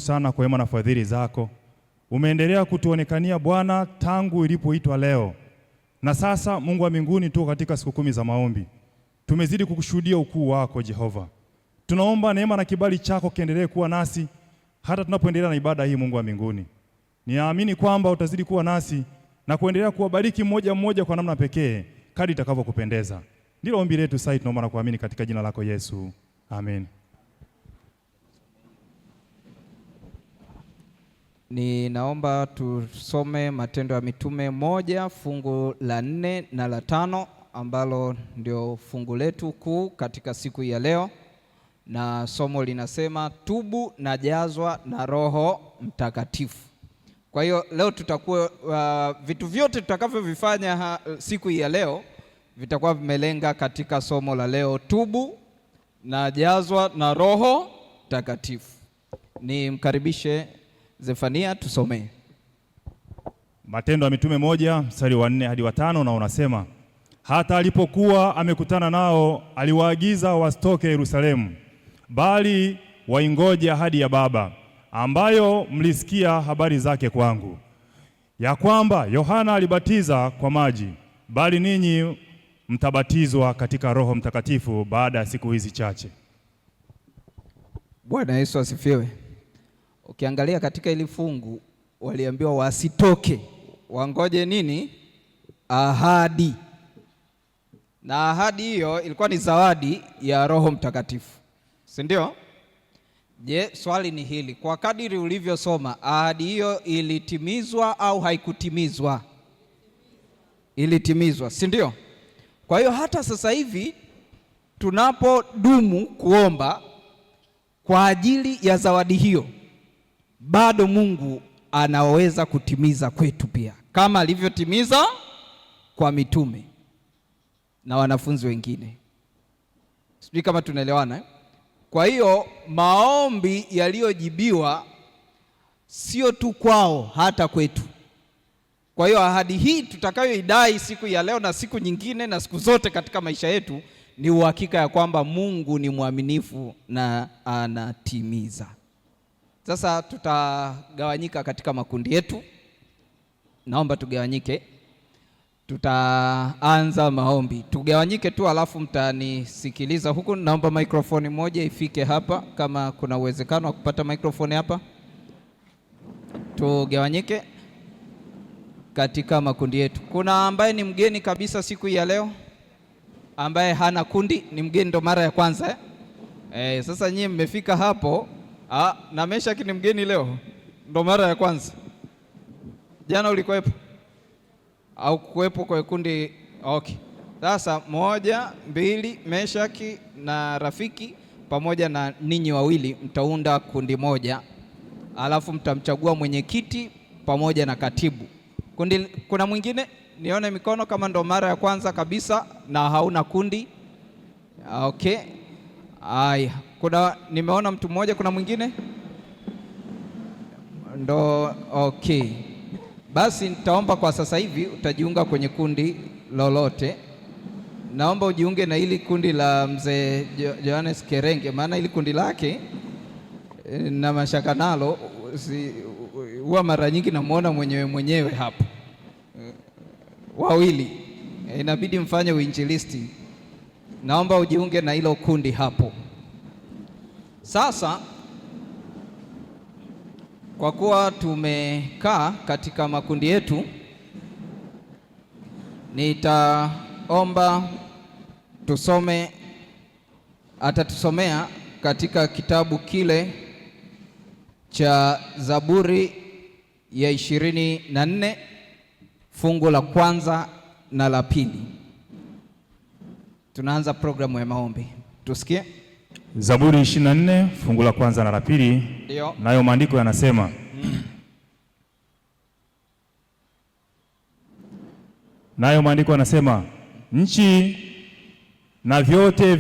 sana kwa wema na fadhili zako. Umeendelea kutuonekania Bwana tangu ilipoitwa leo. Na sasa Mungu wa mbinguni, tuko katika siku 10 za maombi. Tumezidi kukushuhudia ukuu wako Jehova. Tunaomba neema na kibali chako kiendelee kuwa nasi hata tunapoendelea na ibada hii. Mungu wa mbinguni, ninaamini kwamba utazidi kuwa nasi na kuendelea kuwabariki mmoja mmoja kwa namna pekee kadri itakavyokupendeza. Ndilo ombi letu sasa, tunaomba na kuamini katika jina lako Yesu. Amen. Ninaomba tusome Matendo ya Mitume 1 fungu la 4 na la 5 ambalo ndio fungu letu kuu katika siku ya leo, na somo linasema tubu na jazwa na Roho Mtakatifu. Kwa hiyo leo tutakuwa vitu vyote tutakavyovifanya siku ya leo vitakuwa vimelenga katika somo la leo, tubu na jazwa na Roho Mtakatifu. Nimkaribishe Zefania tusomee Matendo ya Mitume 1 mstari wa 4 hadi wa 5, na unasema, hata alipokuwa amekutana nao aliwaagiza wasitoke Yerusalemu, bali waingoje ahadi ya Baba, ambayo mlisikia habari zake kwangu, ya kwamba Yohana alibatiza kwa maji, bali ninyi mtabatizwa katika Roho Mtakatifu baada ya siku hizi chache. Bwana Yesu asifiwe. Ukiangalia katika ili fungu waliambiwa wasitoke, wangoje nini? Ahadi. Na ahadi hiyo ilikuwa ni zawadi ya Roho Mtakatifu, si ndio? Je, swali ni hili, kwa kadiri ulivyosoma, ahadi hiyo ilitimizwa au haikutimizwa? Ilitimizwa, si ndio? Kwa hiyo hata sasa hivi tunapodumu kuomba kwa ajili ya zawadi hiyo, bado Mungu anaweza kutimiza kwetu pia, kama alivyotimiza kwa mitume na wanafunzi wengine. Sijui kama tunaelewana. Kwa hiyo maombi yaliyojibiwa sio tu kwao, hata kwetu. Kwa hiyo ahadi hii tutakayoidai siku ya leo na siku nyingine na siku zote katika maisha yetu ni uhakika ya kwamba Mungu ni mwaminifu na anatimiza. Sasa tutagawanyika katika makundi yetu. Naomba tugawanyike. Tutaanza maombi. Tugawanyike tu, alafu mtanisikiliza huku. Naomba mikrofoni moja ifike hapa, kama kuna uwezekano wa kupata mikrofoni hapa. Tugawanyike katika makundi yetu. Kuna ambaye ni mgeni kabisa siku ya leo, ambaye hana kundi, ni mgeni, ndo mara ya kwanza sasa nyie mmefika hapo. Na Meshaki ni mgeni leo, ndo mara ya kwanza. Jana ulikuwepo au kuwepo kwa kundi? Okay. Sasa 1, 2, Meshaki na Rafiki pamoja na ninyi wawili mtaunda kundi moja, alafu mtamchagua mwenyekiti pamoja na katibu. Kundi, kuna mwingine? Nione mikono kama ndo mara ya kwanza kabisa na hauna kundi. Okay. Aya, nimeona mtu mmoja. Kuna mwingine? Ndo okay. Basi nitaomba kwa sasa hivi utajiunga kwenye kundi lolote. Naomba ujiunge na hili kundi la mzee Johannes Kerenge, maana hili kundi lake na mashaka nalo, huwa mara nyingi namuona mwenyewe hapo. Wawili inabidi mfanye uinjilisti. Naomba ujiunge na hilo kundi hapo. Sasa kwa kuwa tumekaa katika makundi yetu, nitaomba tusome, atatusomea katika kitabu kile cha Zaburi ya 24 fungu la 1 na la 2. Tunaanza programu ya maombi. Tusikie. Zaburi 24 fungu la 1 na la 2. Ndio. Nayo maandiko yanasema, nayo maandiko yanasema, nchi na vyote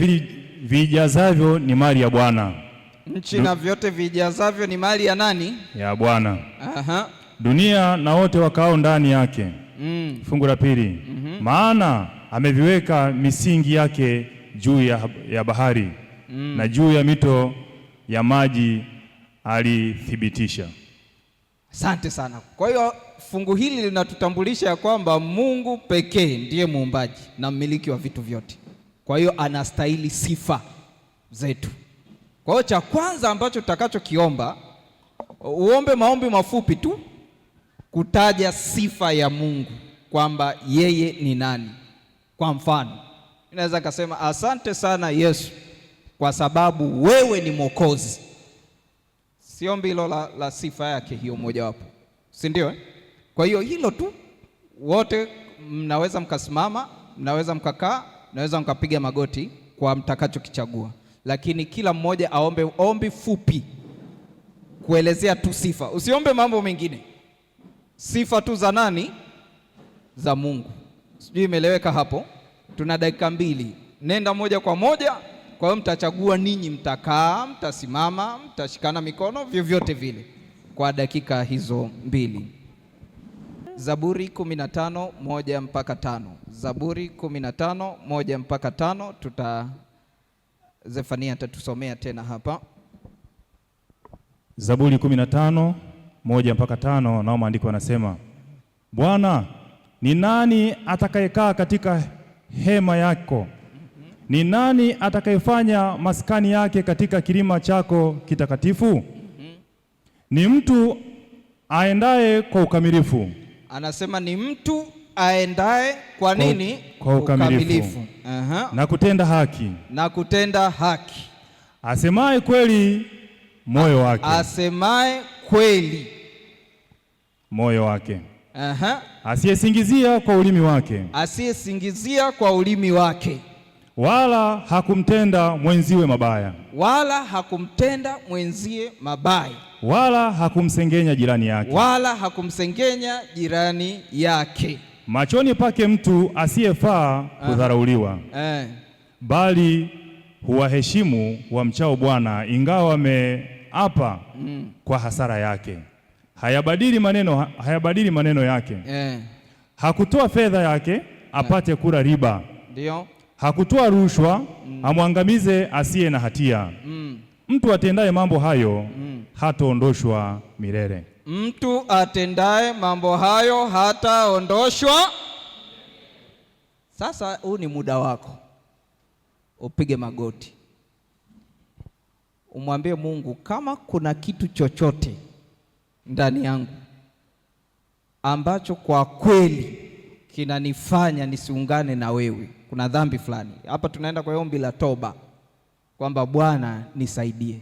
vijazavyo ni mali ya Bwana. Nchi na vyote vijazavyo ni mali ya nani? Ya Bwana. Aha. Dunia na wote wakao ndani yake. Fungu la 2. Maana ameviweka misingi yake juu ya bahari na juu ya mito ya maji alithibitisha. Asante sana. Kwa hiyo fungu hili linatutambulisha ya kwamba Mungu pekee ndiye muumbaji na mmiliki wa vitu vyote. Kwa hiyo anastahili sifa zetu. Kwa hiyo cha kwanza ambacho tutakachokiomba, uombe maombi mafupi tu kutaja sifa ya Mungu kwamba yeye ni nani. Kwa mfano, ninaweza kusema asante sana Yesu kwa sababu wewe ni Mwokozi. Si ombi hilo la sifa yake hiyo mojawapo, si ndio? Kwa hiyo hilo tu, wote mnaweza mkasimama, mnaweza mkakaa, mnaweza mkapiga magoti kwa mtakachokichagua, lakini kila mmoja aombe ombi fupi kuelezea tu sifa. Usiombe mambo mengine, sifa tu za nani? Za Mungu. Sijui imeeleweka hapo? Tuna dakika 2, nenda moja kwa moja. Kwa hiyo mtachagua ninyi, mtakaa, mtasimama, mtashikana mikono, vyovyote vile kwa dakika hizo 2. Zaburi 15:1-5. Zaburi 15:1-5. Zefania atatusomea tena hapa. Zaburi 15:1-5, nao maandiko yanasema, Bwana, ni nani atakayekaa katika hema yako? Ni nani atakayefanya maskani yake katika kilima chako kitakatifu? Ni mtu aendaye kwa ukamilifu. Anasema ni mtu aendaye kwa nini? Kwa ukamilifu. Na kutenda haki. Na kutenda haki. Asemaye kweli moyo wake. Asemaye kweli moyo wake. Asiyesingizia kwa ulimi wake. Asiyesingizia kwa ulimi wake. Wala hakumtenda mwenziwe mabaya. Wala hakumtenda mwenzie mabaya. Wala hakumsengenya jirani yake. Wala hakumsengenya jirani yake. Machoni pake mtu asiyefaa kudharauliwa. Bali huwaheshimu wamchao Bwana, ingawa wameapa kwa hasara yake. Hayabadili maneno yake. Hakutoa fedha yake apate kula riba. Ndio. Hakutoa rushwa amwangamize asiye na hatia. Mtu atendaye mambo hayo hataondoshwa milele. Mtu atendaye mambo hayo hataondoshwa. Sasa huu ni muda wako, upige magoti, umwambie Mungu, kama kuna kitu chochote ndani yangu ambacho kwa kweli kinanifanya nisiungane na wewe, kuna dhambi fulani hapa. Tunaenda kwa ombi la toba kwamba Bwana nisaidie.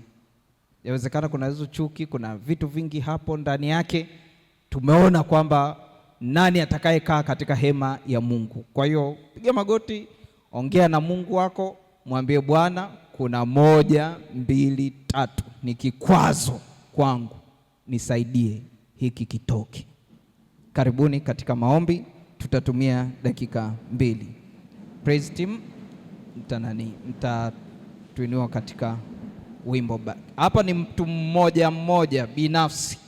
Yawezekana kuna hizo chuki, kuna vitu vingi hapo ndani yake. Tumeona kwamba nani atakayekaa katika hema ya Mungu. Kwa hiyo piga magoti, ongea na Mungu wako, mwambie Bwana, kuna 1, 2, 3 ni kikwazo kwangu, nisaidie hiki kitoke. Karibuni katika maombi, tutatumia dakika 2. Praise team, mtatuinua katika wimbo back. Hapa ni mtu mmoja mmoja binafsi.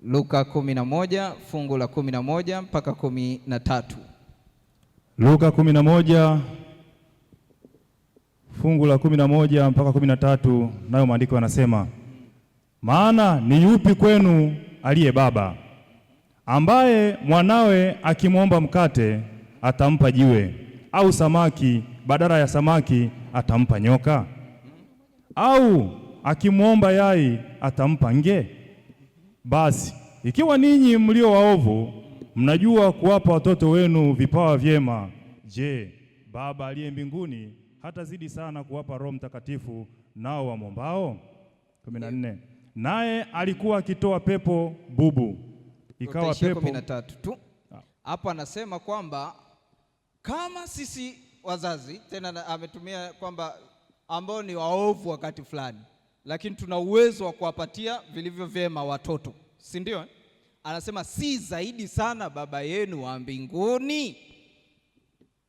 Luka 11 fungu la 11 mpaka 13. Luka 11 fungu la 11 mpaka 13, nayo maandiko yanasema, maana ni yupi kwenu aliye baba ambaye mwanawe akimwomba mkate atampa jiwe, au samaki badala ya samaki atampa nyoka? Au akimwomba yai atampa nge? Basi ikiwa ninyi mlio waovu mnajua kuwapa watoto wenu vipawa vyema, Je, Baba aliye mbinguni hatazidi sana kuwapa Roho Mtakatifu nao wamwombao? 14. Naye alikuwa akitoa pepo bubu, ikawa pepo 13 tu. Hapo anasema kwamba kama sisi wazazi, tena ametumia kwamba ambao ni waovu wakati fulani, lakini tuna uwezo wa kuwapatia vilivyo vyema watoto, si ndio? Anasema si zaidi sana Baba yenu wa mbinguni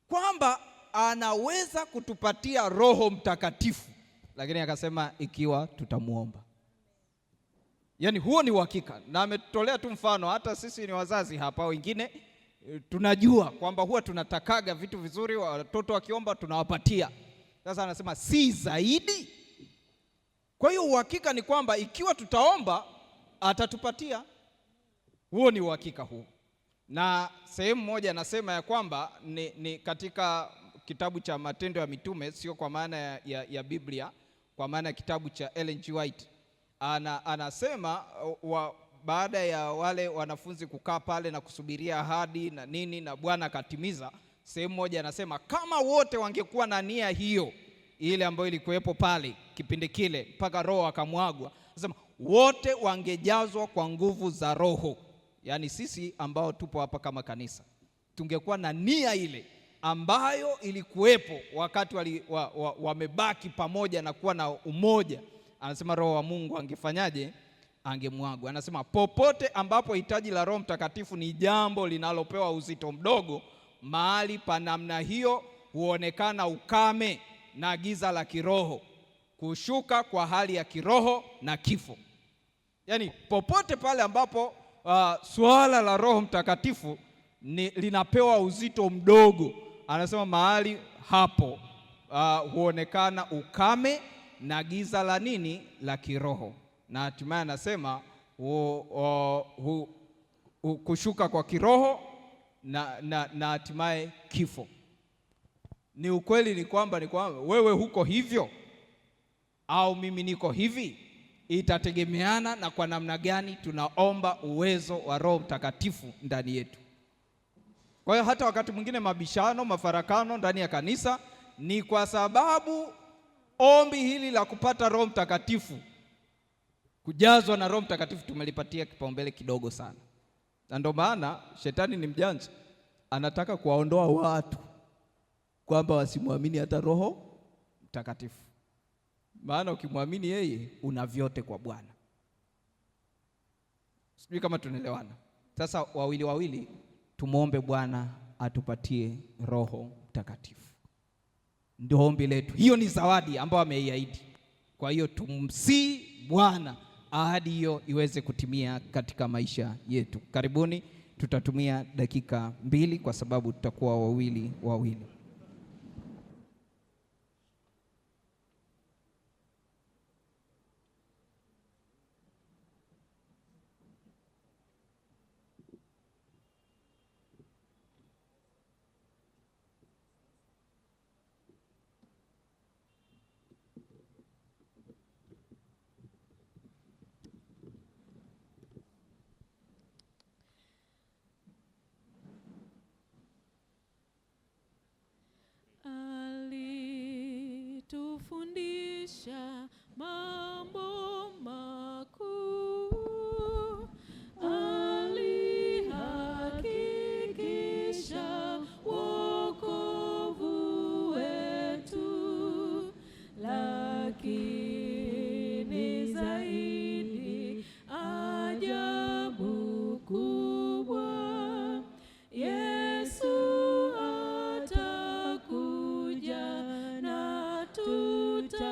kwamba anaweza kutupatia Roho Mtakatifu, lakini akasema ikiwa tutamuomba. Yaani huo ni uhakika, na ametolea tu mfano. Hata sisi ni wazazi hapa, wengine tunajua kwamba huwa tunatakaga vitu vizuri, watoto wakiomba tunawapatia. Sasa anasema si zaidi. Kwa hiyo uhakika ni kwamba ikiwa tutaomba atatupatia. Huo ni uhakika huo. Na sehemu moja anasema ya kwamba ni katika kitabu cha Matendo ya Mitume, sio kwa maana ya Biblia, kwa maana ya kitabu cha Ellen G. White. Anasema baada ya wale wanafunzi kukaa pale na kusubiria ahadi na nini, na Bwana akatimiza, sehemu moja anasema kama wote wangekuwa na nia hiyo ile ambayo ilikuwepo pale kipindi kile mpaka Roho akamwagwa, anasema wote wangejazwa kwa nguvu za Roho. Yaani sisi ambao tupo hapa kama kanisa tungekuwa na nia ile ambayo ilikuwepo wakati wamebaki pamoja na kuwa na umoja, anasema Roho wa Mungu angefanyaje? Angemwagwa. Anasema popote ambapo hitaji la Roho Mtakatifu ni jambo linalopewa uzito mdogo, mahali pa namna hiyo huonekana ukame na giza la kiroho, kushuka kwa hali ya kiroho na kifo. Yaani popote pale ambapo suala la Roho Mtakatifu linapewa uzito mdogo, anasema mahali hapo huonekana ukame na giza la nini? La kiroho. Na hatimaye anasema kushuka kwa kiroho na hatimaye kifo. Ni ukweli ni kwamba wewe huko hivyo au mimi niko hivi, itategemeana na kwa namna gani tunaomba uwezo wa Roho Mtakatifu ndani yetu. Kwa hiyo hata wakati mwingine mabishano, mafarakano ndani ya kanisa ni kwa sababu ombi hili la kupata Roho Mtakatifu, kujazwa na Roho Mtakatifu, tumelipatia kipaumbele kidogo sana. Na ndio maana shetani ni mjanja, anataka kuwaondoa watu kwamba wasimwamini hata Roho Mtakatifu. Maana ukimwamini yeye una vyote kwa Bwana. Sijui kama tunaelewana. Sasa wawili tumuombe Bwana atupatie Roho Mtakatifu. Ndio ombi letu. Hiyo ni zawadi ambayo ameiahidi. Kwa hiyo tumsii Bwana ahadi hiyo iweze kutimia katika maisha yetu. Karibuni, tutatumia dakika 2 kwa sababu tutakuwa wawili. Alitufundisha mambo makuu, alihakikisha wokovu wetu, lakini zaidi ajabu kubwa, Yesu atakuja na tutamwona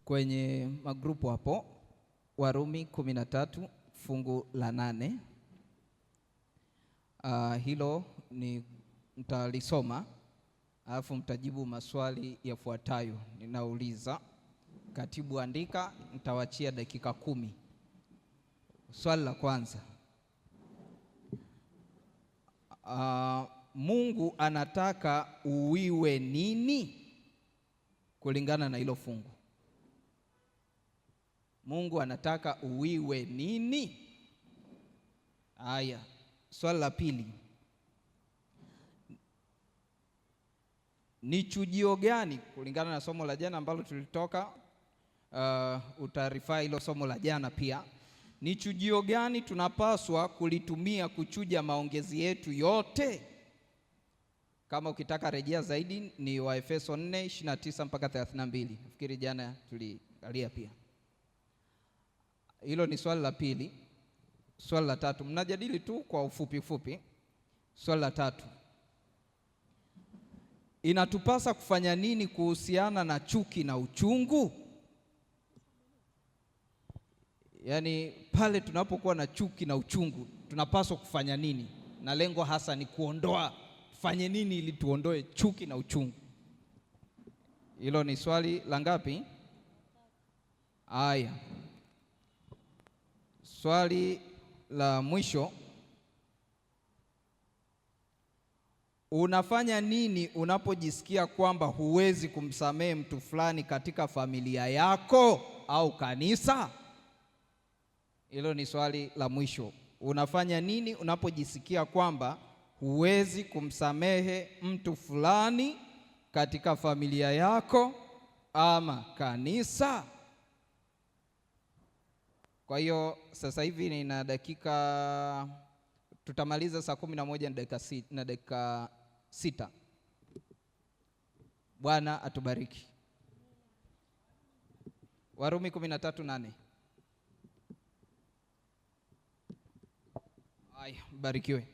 kwenye magrupu hapo, Warumi 13 fungu la 8. Hilo ni mtalisoma, alafu mtajibu maswali yafuatayo ninauliza. Katibu andika, nitawachia dakika 10. Swali la kwanza, Mungu anataka uiwe nini kulingana na hilo fungu? Mungu anataka uiwe nini? Haya, swali la pili, ni chujio gani kulingana na somo la jana ambalo tulitoka, utaarifa hilo somo la jana pia. Ni chujio gani tunapaswa kulitumia kuchuja maongezi yetu yote? Kama ukitaka rejea zaidi ni Waefeso 4:29 mpaka 32. Nafikiri jana tuliangalia pia. Hilo ni swali la pili. Swali la tatu, mnajadili tu kwa ufupi fupi. Swali la tatu, inatupasa kufanya nini kuhusiana na chuki na uchungu? Yaani pale tunapokuwa na chuki na uchungu tunapaswa kufanya nini? Na lengo hasa ni kuondoa, tufanye nini ili tuondoe chuki na uchungu? Hilo ni swali la ngapi? Haya, swali la mwisho, unafanya nini unapojisikia kwamba huwezi kumsamehe mtu fulani katika familia yako au kanisa? Hilo ni swali la mwisho. Unafanya nini unapojisikia kwamba huwezi kumsamehe mtu fulani katika familia yako ama kanisa? Kwa hiyo sasa hivi nina dakika, tutamaliza saa 11 na dakika 6. Bwana atubariki. Warumi 13:8. Haya, barikiwe.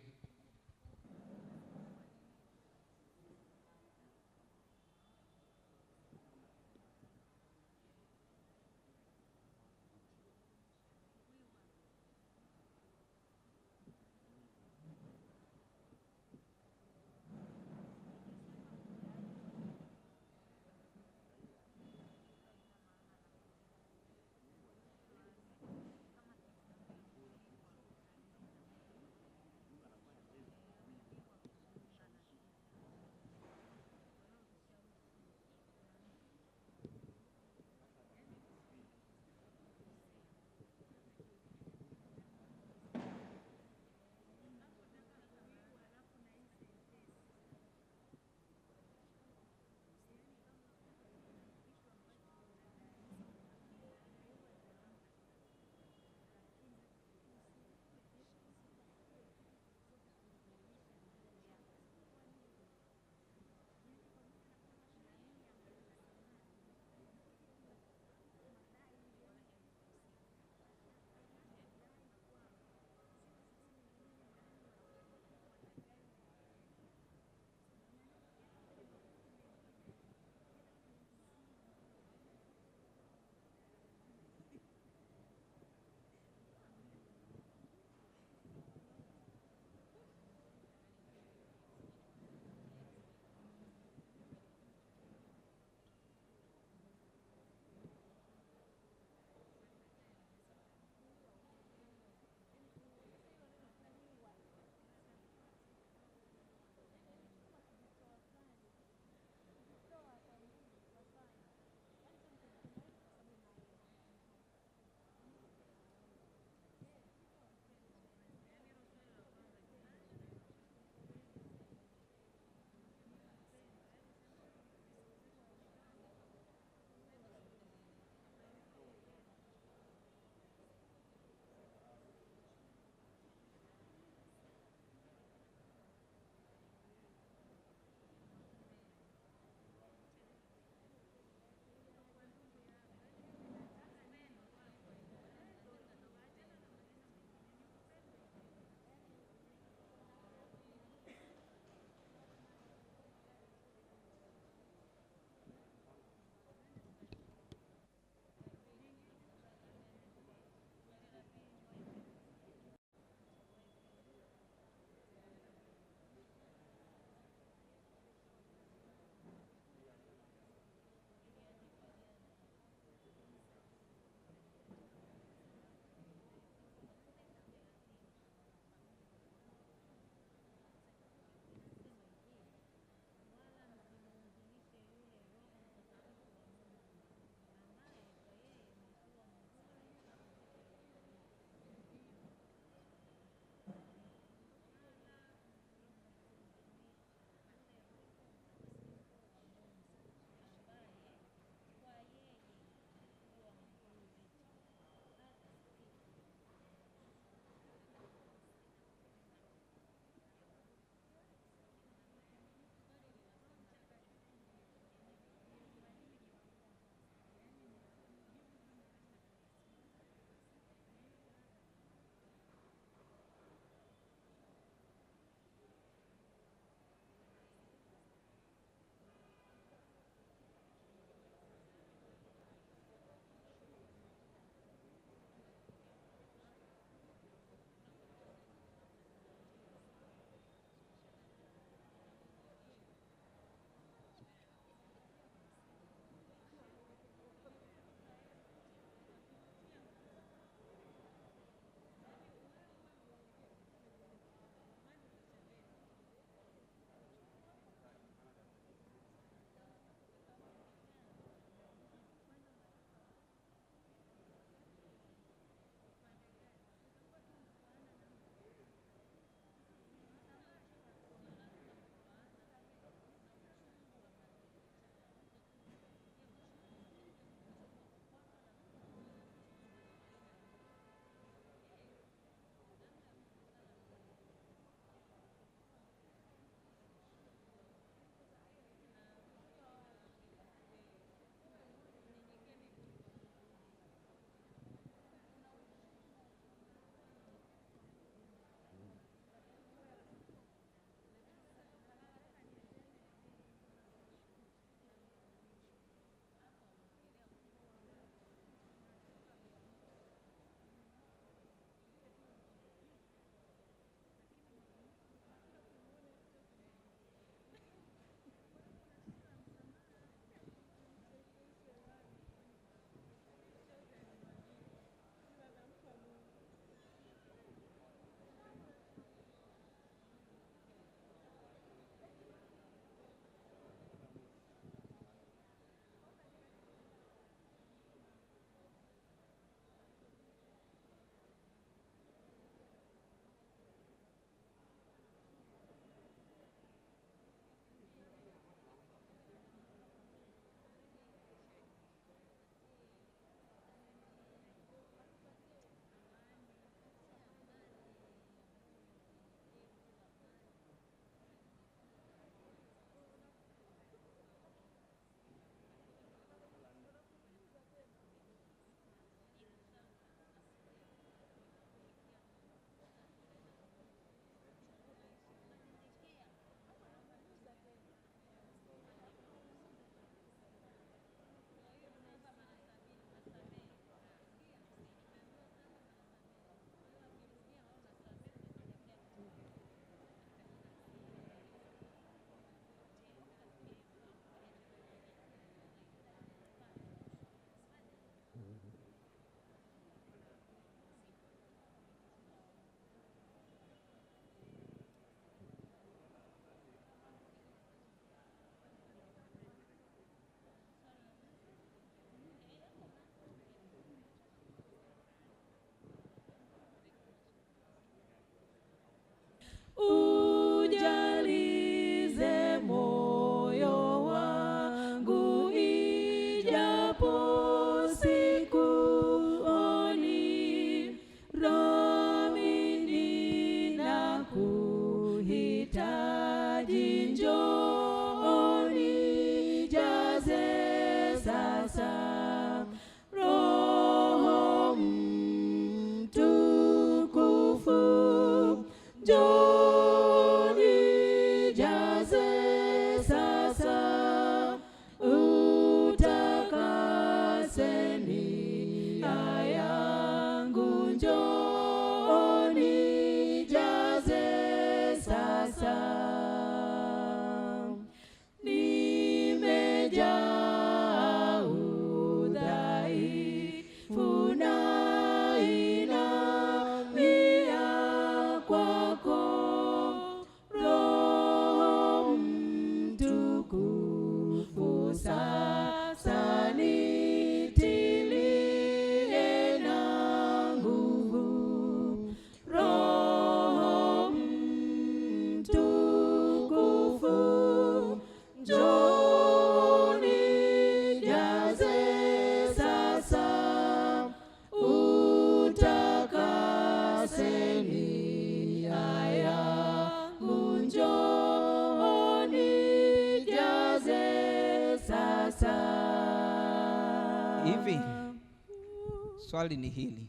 Swali ni hili,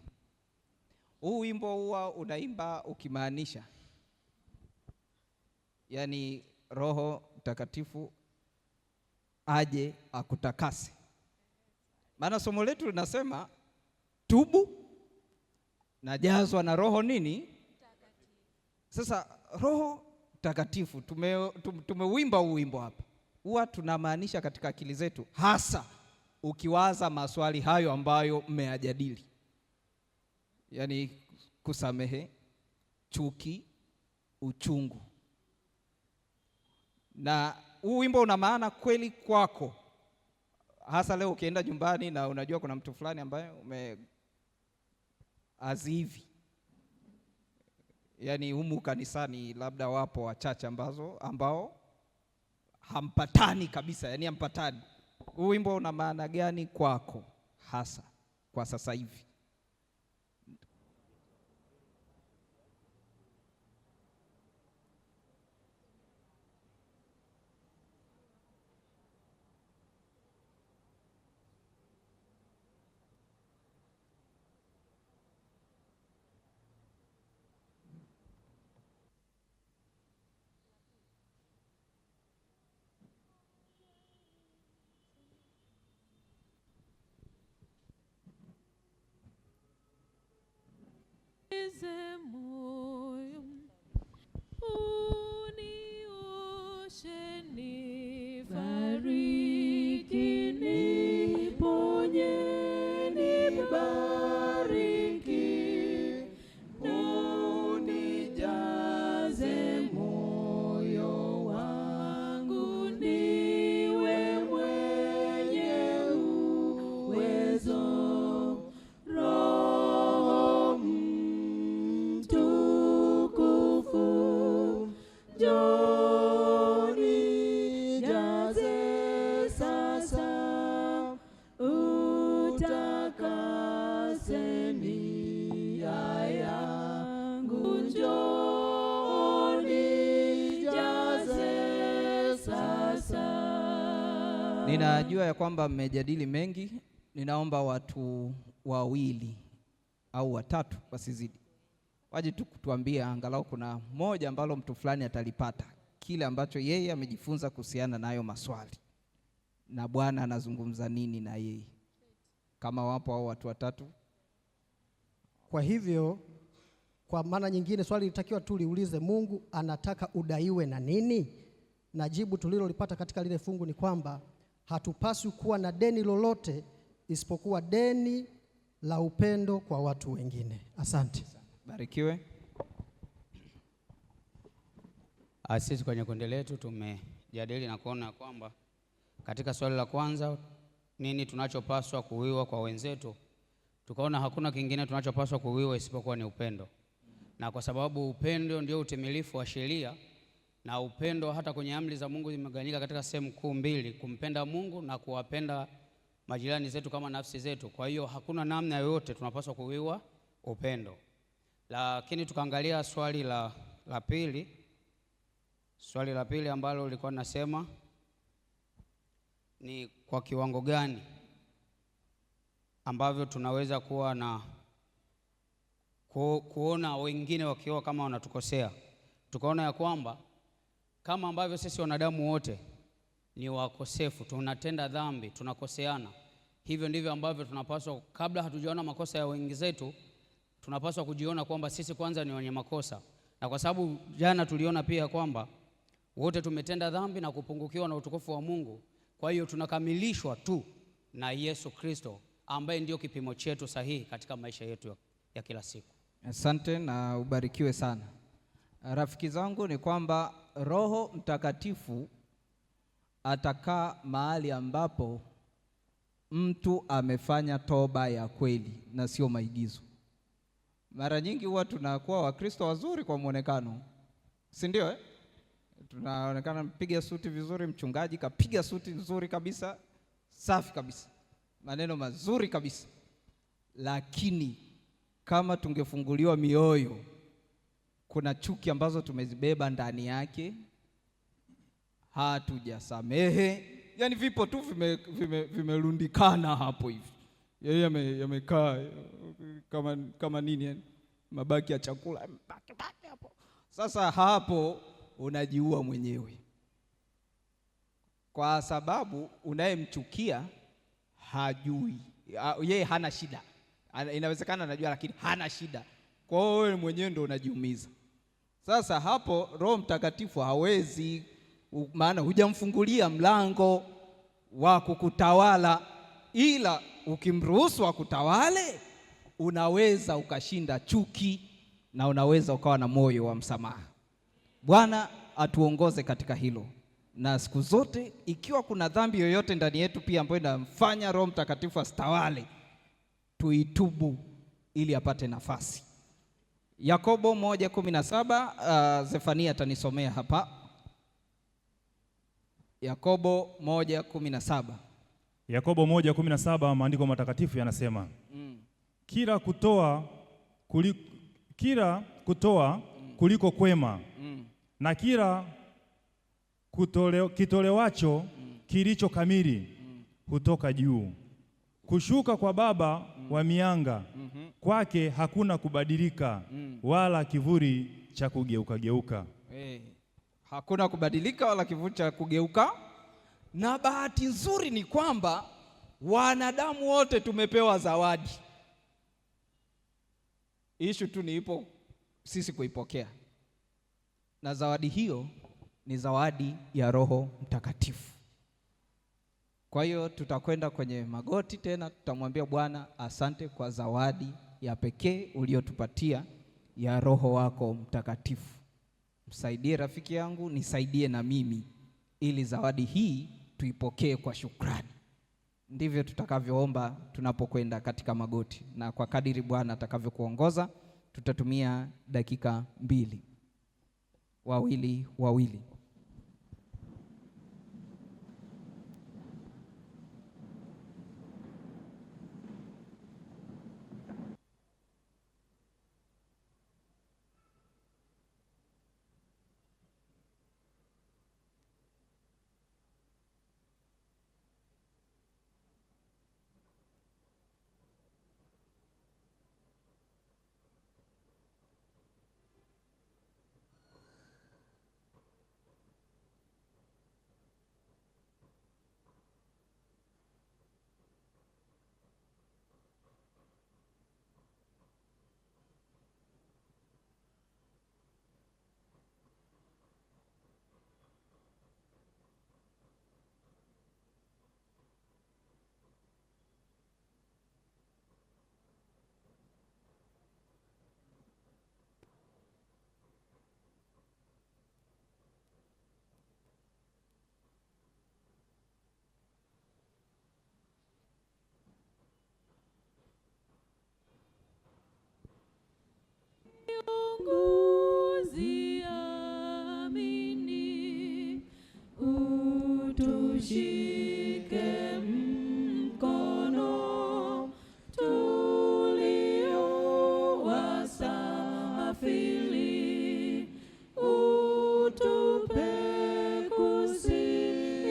huu wimbo huwa unaimba ukimaanisha, yaani Roho Mtakatifu aje akutakase? Maana somo letu linasema tubu na jazwa na Roho nini? Sasa Roho Mtakatifu tumewimba huu wimbo hapa, huwa tunamaanisha katika akili zetu, hasa ukiwaza maswali hayo ambayo mmeyajadili, yaani kusamehe, chuki, uchungu. Na huu wimbo una maana kweli kwako, hasa leo ukienda nyumbani na unajua kuna mtu fulani ambaye azivi, yaani humu kanisani labda wapo wachache ambao hampatani kabisa, yaani hampatani. Huu wimbo una maana gani kwako hasa kwa sasa hivi? moyo unioshe, nifariki, niponye, nibariki, unijaze moyo wangu, niwe mwenye uwezo. Ninajua ya kwamba mmejadili mengi. Ninaomba watu wawili au watatu wasizidi waje tu kutuambia angalau kuna moja ambalo mtu fulani atalipata kile ambacho yeye amejifunza kuhusiana na hayo maswali, na Bwana anazungumza nini na yeye, kama wapo au watu watatu. Kwa hivyo kwa maana nyingine swali litakiwa tu liulize, Mungu anataka udaiwe na nini? Na jibu tulilolipata katika lile fungu ni kwamba hatupaswi kuwa na deni lolote isipokuwa deni la upendo kwa watu wengine. Asante. Barikiwe. Sisi kwenye kundi letu tumejadili na kuona kwamba katika swali la kwanza, nini tunachopaswa kuwiwa kwa wenzetu, tukaona hakuna kingine tunachopaswa kuwiwa isipokuwa ni upendo. Na kwa sababu upendo ndio utimilifu wa sheria, na upendo hata kwenye amri za Mungu zimegawanyika katika sehemu kuu mbili: kumpenda Mungu na kuwapenda majirani zetu kama nafsi zetu. Kwa hiyo hakuna namna yoyote tunapaswa kuwiwa upendo. Lakini tukaangalia swali la pili ambalo lilikuwa linasema ni kwa kiwango gani ambavyo tunaweza kuwa na kuona wengine wakiwa kama wanatukosea. Tukaona ya kwamba kama ambavyo sisi wanadamu wote ni wakosefu, tunatenda dhambi, tunakoseana, hivyo ndivyo ambavyo tunapaswa, kabla hatujaona makosa ya wenzetu, tunapaswa kujiona kwamba sisi kwanza ni wenye makosa. Na kwa sababu jana tuliona pia kwamba wote tumetenda dhambi na kupungukiwa na utukufu wa Mungu, kwa hiyo tunakamilishwa tu na Yesu Kristo ambaye ndio kipimo chetu sahihi katika maisha yetu ya kila siku. Asante na ubarikiwe sana. Rafiki zangu, ni kwamba Roho Mtakatifu atakaa mahali ambapo mtu amefanya toba ya kweli na sio maigizo. Mara nyingi huwa tunakuwa Wakristo wazuri kwa muonekano, si ndio? Tunaonekana mpiga suti vizuri, mchungaji kapiga suti nzuri kabisa, safi kabisa, maneno mazuri kabisa. Lakini kama tungefunguliwa mioyo, kuna chuki ambazo tumezibeba ndani yake, hatujasamehe, yani vipo tu vimerundikana hapo hivi, yeye yamekaa kama nini yani, mabaki ya chakula baki hapo. Sasa hapo unajiua mwenyewe, kwa sababu unayemchukia hajui, yeye hana shida. Inawezekana anajua lakini hana shida, kwa hiyo wewe mwenyewe ndio unajiumiza. Sasa hapo Roho Mtakatifu hawezi, maana hujamfungulia mlango wa kukutawala, ila ukimruhusu akutawale unaweza ukashinda chuki na unaweza ukawa na moyo wa msamaha. Bwana atuongoze katika hilo, na siku zote ikiwa kuna dhambi yoyote ndani yetu pia ambayo inamfanya Roho Mtakatifu asitawale, tuitubu ili apate nafasi. Yakobo 1:17, Zefania atanisomea hapa. Yakobo 1:17. Yakobo 1:17, maandiko matakatifu yanasema kila kutoa kuliko kwema na kila kitolewacho kilicho kamili hutoka juu. Kushuka kwa Baba wa mianga, kwake hakuna kubadilika wala kivuli cha kugeuka. Hakuna kubadilika wala kivuli cha kugeuka. Na bahati nzuri ni kwamba wanadamu wote tumepewa zawadi. Ishu tu ni ipo sisi kuipokea, na zawadi hiyo ni zawadi ya Roho Mtakatifu. Kwa hiyo tutakwenda kwenye magoti tena, tutamwambia Bwana asante kwa zawadi ya pekee uliotupatia ya Roho wako Mtakatifu. Msaidie rafiki yangu, nisaidie na mimi, ili zawadi hii tuipokee kwa shukrani. Ndivyo tutakavyoomba tunapokwenda katika magoti, na kwa kadiri Bwana atakavyokuongoza tutatumia dakika 2 wawili. Uziamini, utushike mkono, tulio wasafiri, utupe kusikia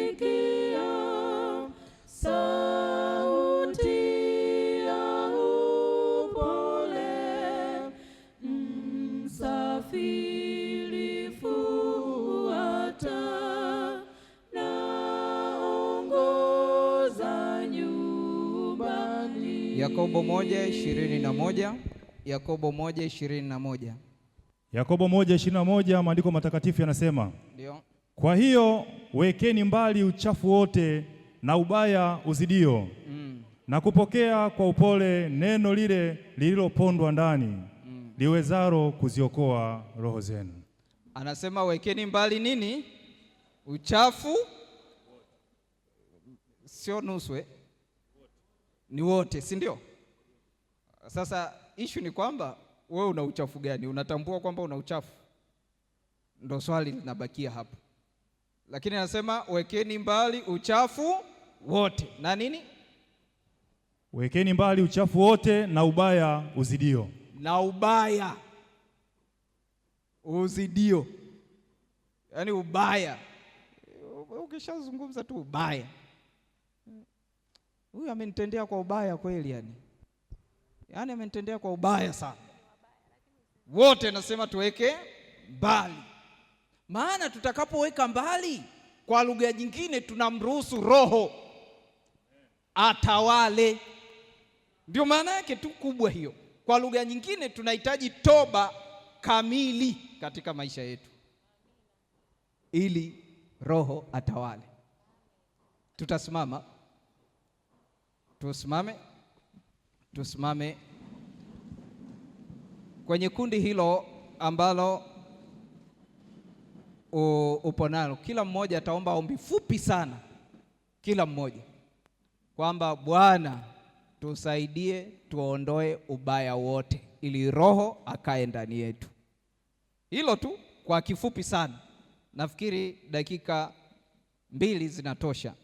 sauti ya upole. Msafiri fuata, naongoza nyumbani. Yakobo 1:21. Yakobo 1:21. Yakobo 1:21, maandiko matakatifu yanasema Ndio. kwa hiyo wekeni mbali uchafu wote na ubaya uzidio, na kupokea kwa upole neno lile lililopondwa ndani, liwezaro kuziokoa roho zenu. Anasema wekeni mbali nini? Uchafu. Sio nusu, ni wote, si ndio? Sasa ishu ni kwamba wewe una uchafu gani? Unatambua kwamba una uchafu? Ndio swali linabakia hapo. Lakini anasema wekeni mbali uchafu wote na nini? Wekeni mbali uchafu wote na ubaya uzidio. Na ubaya uzidio, yaani ubaya, ukishazungumza tu ubaya, huyu amenitendea kwa ubaya kweli, yaani amenitendea kwa ubaya sana. Wote nasema tuweke mbali, maana tutakapoweka mbali, kwa lugha nyingine tunamruhusu Roho atawale. Ndio maana yake tu kubwa hiyo. Kwa lugha nyingine tunahitaji toba kamili katika maisha yetu ili Roho atawale. Tutasimama, tusimame kwenye kundi hilo ambalo upo nalo. Kila mmoja ataomba ombi fupi sana, kila mmoja, kwamba Bwana tusaidie tuondoe ubaya wote ili Roho akae ndani yetu. Hilo tu kwa kifupi sana, nafikiri dakika 2 zinatosha.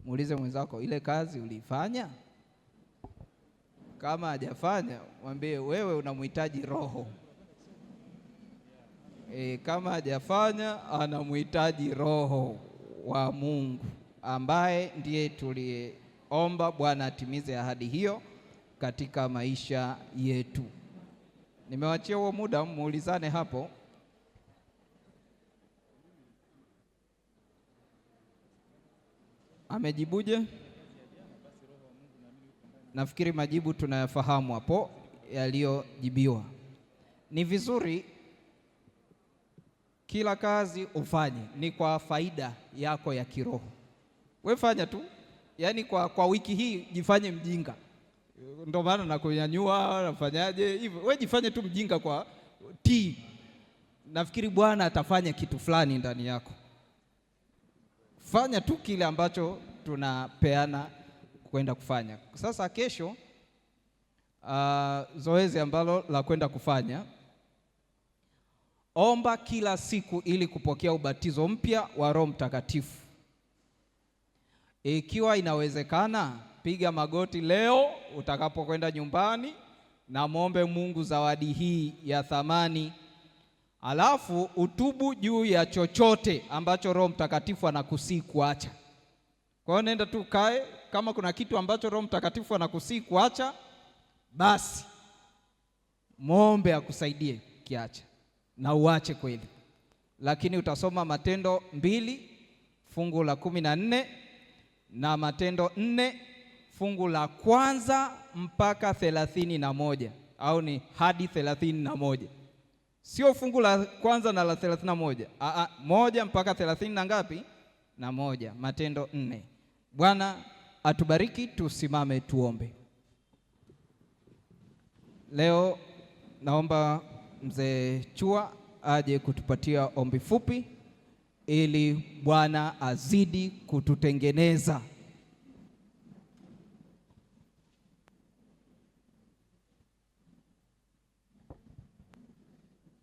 Muulize mwenzako, ile kazi uliifanya? Kama hajafanya, mwambie wewe unamhitaji Roho. Kama hajafanya, anamhitaji Roho wa Mungu ambaye ndiye tuliomba Bwana atimize ahadi hiyo katika maisha yetu. Nimewachia huo muda, muulizane hapo. Amejibuje? Nafikiri majibu tunayafahamu hapo yaliyojibiwa. Ni vizuri kila kazi ufanye ni kwa faida yako ya kiroho. Wewe fanya tu, yaani kwa wiki hii jifanye mjinga. Ndio maana nakunyanyua, nafanyaje hivyo. Wewe jifanye tu mjinga kwa nafikiri Bwana atafanya kitu fulani ndani yako. Fanya tu kile ambacho tunapeana kwenda kufanya. Sasa kesho zoezi ambalo la kwenda kufanya, omba kila siku ili kupokea ubatizo mpya wa Roho Mtakatifu. Ikiwa inawezekana, piga magoti leo utakapokwenda nyumbani na muombe Mungu zawadi hii ya thamani. Alafu utubu juu ya chochote ambacho Roho Mtakatifu anakusii kuacha. Kwa hiyo nenda tu kae, kama kuna kitu ambacho Roho Mtakatifu anakusii kuacha, basi muombe akusaidie kiacha na uache kweli. Lakini utasoma Matendo 2 fungu la 14 na Matendo 4 fungu la 1 mpaka 31, au ni hadi 31. Sio fungu la 1 na la 31. 1 mpaka 30 na ngapi? Na 1. Matendo 4. Bwana atubariki. Tusimame tuombe. Leo naomba mzee Chua aje kutupatia ombi fupi ili Bwana azidi kututengeneza.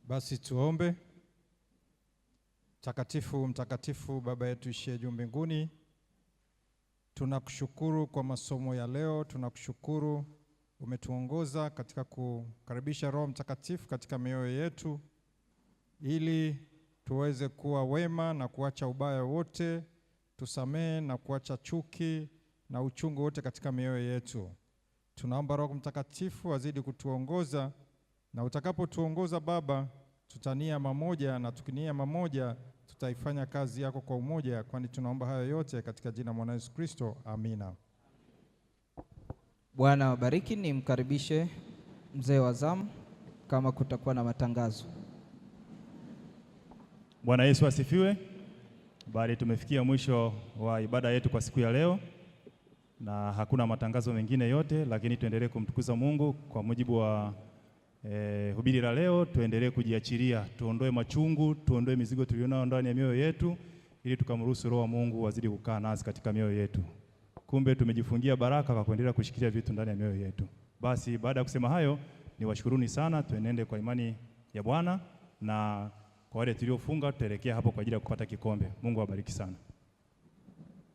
Basi tuombe. Mtakatifu, mtakatifu Baba yetu ishiye juu mbinguni, tunakushukuru kwa masomo ya leo. Tunakushukuru umetuongoza katika kukaribisha Roho Mtakatifu katika mioyo yetu ili tuweze kuwa wema na kuacha ubaya wote, tusamehe na kuacha chuki na uchungu wote katika mioyo yetu. Tunaomba Roho Mtakatifu azidi kutuongoza, na utakapotuongoza Baba, tutania mamoja, na tukinia mamoja tutaifanya kazi yako kwa umoja, kwani tunaomba hayo yote katika jina la Mwana Yesu Kristo. Amina. Bwana wabariki. Nimkaribishe mzee wa zamu kama kutakuwa na matangazo. Bwana Yesu asifiwe. Bali tumefikia mwisho wa ibada yetu kwa siku ya leo, na hakuna matangazo mengine yote, lakini tuendelee kumtukuza Mungu kwa mujibu wa hubiri la leo. Tuendelee kujiachilia, tuondoe machungu, tuondoe mizigo tulionayo ndani ya mioyo yetu, ili tukamruhusu Roho wa Mungu wazidi kukaa nasi katika mioyo yetu. Kumbe tumejifungia baraka kwa kuendelea kushikilia vitu ndani ya mioyo yetu. Basi baada ya kusema hayo, niwashukuruni sana. Tuenende kwa imani ya Bwana, na kwa wale tuliofunga tutaelekea hapo kwa ajili ya kupata kikombe. Mungu awabariki sana.